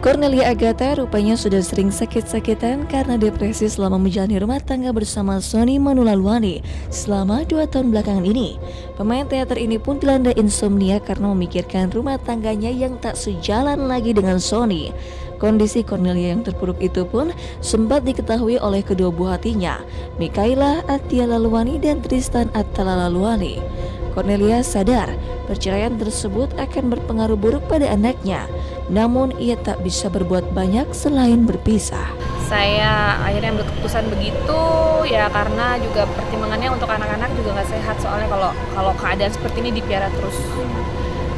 Cornelia Agatha rupanya sudah sering sakit-sakitan karena depresi selama menjalani rumah tangga bersama Sony Manulaluani selama 2 tahun belakangan ini. Pemain teater ini pun dilanda insomnia karena memikirkan rumah tangganya yang tak sejalan lagi dengan Sony. Kondisi Cornelia yang terpuruk itu pun sempat diketahui oleh kedua buah hatinya, Mikaela Atia Laluani dan Tristan Atala Laluani. Cornelia sadar perceraian tersebut akan berpengaruh buruk pada anaknya, namun ia tak bisa berbuat banyak selain berpisah. Saya akhirnya ambil keputusan begitu ya karena juga pertimbangannya untuk anak-anak juga nggak sehat, soalnya kalau keadaan seperti ini dipiara terus.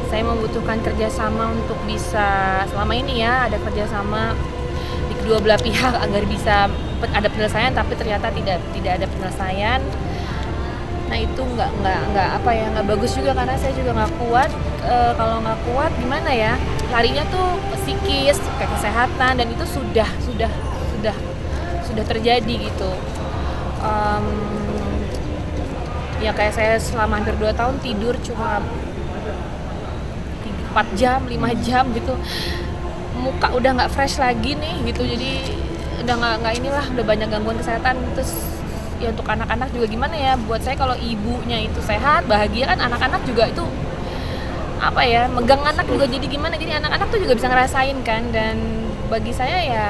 Saya membutuhkan kerjasama untuk bisa, selama ini ya ada kerjasama di kedua belah pihak agar bisa ada penyelesaian, tapi ternyata tidak ada penyelesaian. Nah itu nggak bagus juga karena saya juga nggak kuat. Kalau nggak kuat gimana ya, larinya tuh psikis, ke kesehatan, dan itu sudah terjadi gitu. Ya kayak saya selama hampir 2 tahun tidur cuma 4 jam, 5 jam gitu, muka udah nggak fresh lagi nih gitu, jadi udah udah banyak gangguan kesehatan. Terus ya untuk anak-anak juga gimana ya, buat saya kalau ibunya itu sehat, bahagia, kan anak-anak juga itu apa ya, megang anak juga jadi gimana, jadi anak-anak tuh juga bisa ngerasain kan. Dan bagi saya ya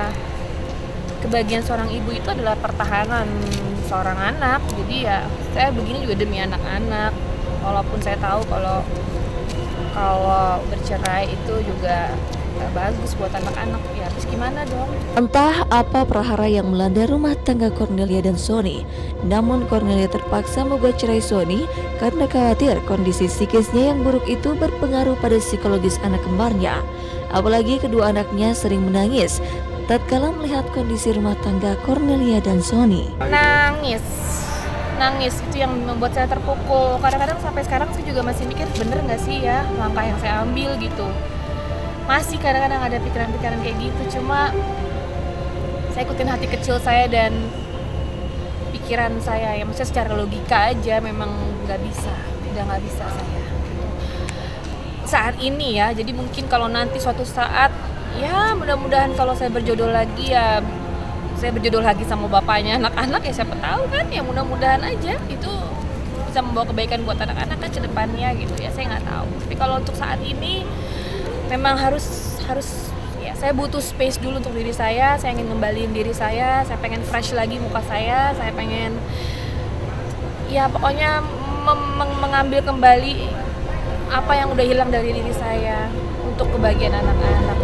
kebahagiaan seorang ibu itu adalah pertahanan seorang anak, jadi ya saya begini juga demi anak-anak, walaupun saya tahu kalau bercerai itu juga gak bagus buat anak-anak, ya terus gimana dong? Entah apa prahara yang melanda rumah tangga Cornelia dan Sony, namun Cornelia terpaksa menggugat cerai Sony karena khawatir kondisi psikisnya yang buruk itu berpengaruh pada psikologis anak kembarnya. Apalagi kedua anaknya sering menangis tatkala melihat kondisi rumah tangga Cornelia dan Sony. Nangis itu yang membuat saya terpukul. Kadang-kadang sampai sekarang saya juga masih mikir, bener nggak sih ya langkah yang saya ambil gitu. Masih kadang-kadang ada pikiran-pikiran kayak gitu, cuma saya ikutin hati kecil saya dan pikiran saya, ya maksudnya secara logika aja memang udah nggak bisa saya saat ini ya. Jadi mungkin kalau nanti suatu saat, ya mudah-mudahan kalau saya berjodoh lagi, ya saya berjodoh lagi sama bapaknya anak-anak, ya siapa tahu kan, ya mudah-mudahan aja itu bisa membawa kebaikan buat anak-anak kan ke depannya gitu ya, saya nggak tahu. Tapi kalau untuk saat ini memang harus ya saya butuh space dulu untuk diri saya ingin ngembaliin diri saya pengen fresh lagi muka saya pengen ya pokoknya mengambil kembali apa yang udah hilang dari diri saya untuk kebahagiaan anak-anak.